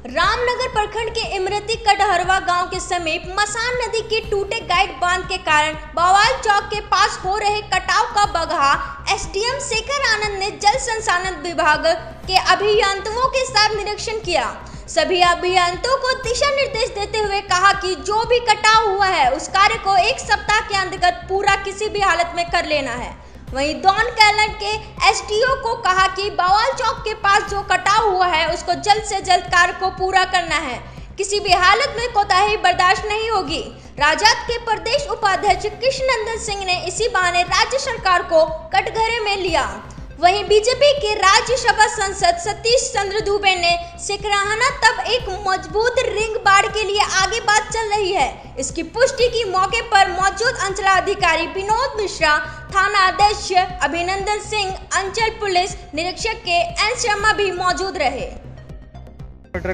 रामनगर प्रखंड के इमरती कटहरवा गांव के समीप मसान नदी के टूटे गाइड बांध के कारण बवाल चौक के पास हो रहे कटाव का बगहा एसडीएम शेखर आनंद ने जल संसाधन विभाग के अभियंताओं के साथ निरीक्षण किया। सभी अभियंताओं को दिशा निर्देश देते हुए कहा कि जो भी कटाव हुआ है उस कार्य को 1 सप्ताह के अंतर्गत पूरा किसी भी हालत में कर लेना है। वहीं डॉन कैलन के एसडीओ को कहा कि बवाल चौक के पास जो कटाव हुआ है उसको जल्द से जल्द कार्य को पूरा करना है, किसी भी हालत में कोताही बर्दाश्त नहीं होगी। राजद के प्रदेश उपाध्यक्ष कृष्णनंदन सिंह ने इसी बहाने राज्य सरकार को कटघरे में लिया। वहीं बीजेपी के राज्यसभा सांसद सतीश चंद्र दुबे ने सिकराहना तब एक मजबूत रिंग बाड़ के लिए आगे बात चल रही है, इसकी पुष्टि की मौके पर मौजूद अंचलाधिकारी विनोद मिश्रा, थाना अध्यक्ष अभिनंदन सिंह, अंचल पुलिस निरीक्षक के एन शर्मा भी मौजूद रहे।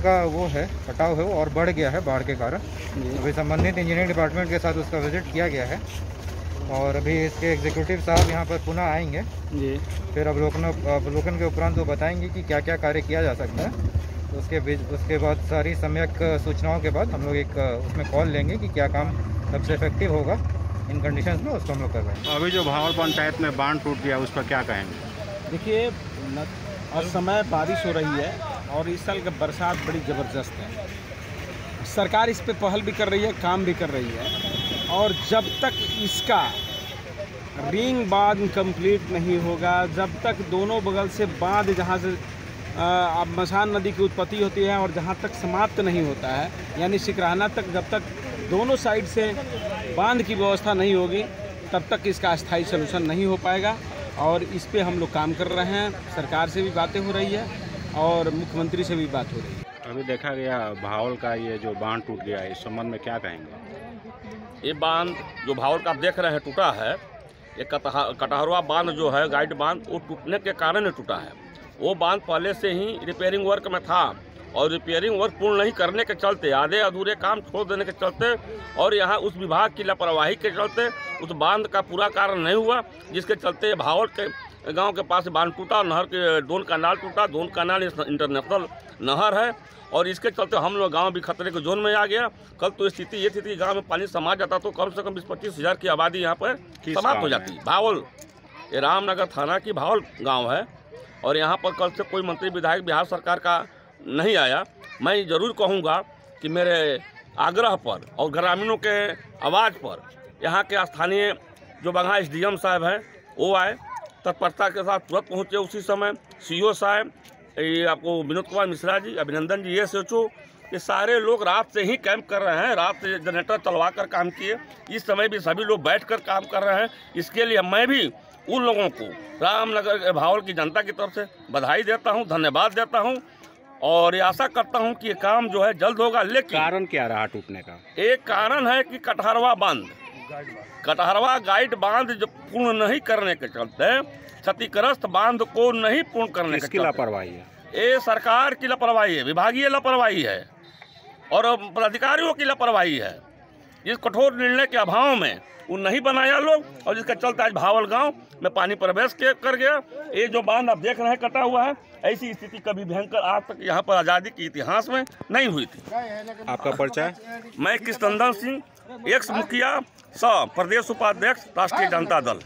का वो है कटाव है वो और बढ़ गया है बाढ़ के कारण। अभी संबंधित इंजीनियरिंग डिपार्टमेंट के साथ उसका विजिट किया गया है और अभी इसके एग्जीक्यूटिव साहब यहाँ पर पुनः आएंगे जी। फिर अवलोकन के उपरांत वो बताएंगे कि क्या क्या कार्य किया जा सकता है। तो उसके बाद सारी सम्यक सूचनाओं के बाद हम लोग एक उसमें कॉल लेंगे कि क्या काम सबसे इफेक्टिव होगा इन कंडीशंस में, उसको हम लोग करवाएंगे। अभी जो भावल पंचायत में बांध टूट गया उस पर क्या कहेंगे? देखिए, असमय बारिश हो रही है और इस साल का बरसात बड़ी ज़बरदस्त है। सरकार इस पे पहल भी कर रही है, काम भी कर रही है और जब तक इसका रिंग बांध कंप्लीट नहीं होगा, जब तक दोनों बगल से बांध जहाँ से मसान नदी की उत्पत्ति होती है और जहाँ तक समाप्त नहीं होता है यानी सिकराहना तक, जब तक दोनों साइड से बांध की व्यवस्था नहीं होगी तब तक इसका अस्थायी सलूशन नहीं हो पाएगा। और इस पे हम लोग काम कर रहे हैं, सरकार से भी बातें हो रही है और मुख्यमंत्री से भी बात हो रही है। अभी देखा गया भावल का ये जो बांध टूट गया है, इस संबंध में क्या कहेंगे? ये बांध जो भावल का आप देख रहे हैं टूटा है, ये कटहरवा बांध जो है गाइड बांध, वो टूटने के कारण टूटा है। वो बांध पहले से ही रिपेयरिंग वर्क में था और रिपेयरिंग वर्क पूर्ण नहीं करने के चलते, आधे अधूरे काम छोड़ देने के चलते और यहाँ उस विभाग की लापरवाही के चलते उस बांध का पूरा कारण नहीं हुआ, जिसके चलते भावल के गांव के पास बांध टूटा। नहर के डोन कैनाल टूटा। डोन कैनाल इंटरनेशनल नहर है और इसके चलते हम लोग गांव भी खतरे के जोन में आ गया। कल तो स्थिति ये थी गांव में पानी समा जाता तो कम से कम 20-25 हज़ार की आबादी यहाँ पर समाप्त हो जाती। भावल, ये रामनगर थाना की भावल गांव है और यहाँ पर कल से कोई मंत्री विधायक बिहार सरकार का नहीं आया। मैं जरूर कहूँगा कि मेरे आग्रह पर और ग्रामीणों के आवाज़ पर यहाँ के स्थानीय जो बगहा एसडीएम साहब हैं वो आए, तत्परता के साथ तुरंत पहुँचे। उसी समय सीओ साहब, ये आपको विनोद कुमार मिश्रा जी, अभिनंदन जी, SHO, ये सारे लोग रात से ही कैंप कर रहे हैं, रात से जनरेटर चलवा कर काम किए। इस समय भी सभी लोग बैठकर काम कर रहे हैं। इसके लिए मैं भी उन लोगों को रामनगर भावल की जनता की तरफ से बधाई देता हूं, धन्यवाद देता हूं और ये आशा करता हूं कि ये काम जो है जल्द होगा। लेकिन कारण क्या रहा टूटने का? एक कारण है कि कटहरवा गाइड बांध जो पूर्ण नहीं करने के चलते, क्षतिग्रस्त बांध को नहीं पूर्ण करने के चलते लापरवाही है। ये सरकार की लापरवाही है, विभागीय लापरवाही है और पदाधिकारियों की लापरवाही है। इस कठोर निर्णय के अभाव में वो नहीं बनाया लोग और जिसका चलते आज भावल गांव में पानी प्रवेश कर गया। ये जो बांध आप देख रहे हैं कटा हुआ है, ऐसी स्थिति कभी भयंकर आज तक यहाँ पर आज़ादी के इतिहास में नहीं हुई थी। आपका परिचय? मैं कृष्णनंदन सिंह, एक्स मुखिया, प्रदेश उपाध्यक्ष, राष्ट्रीय जनता दल।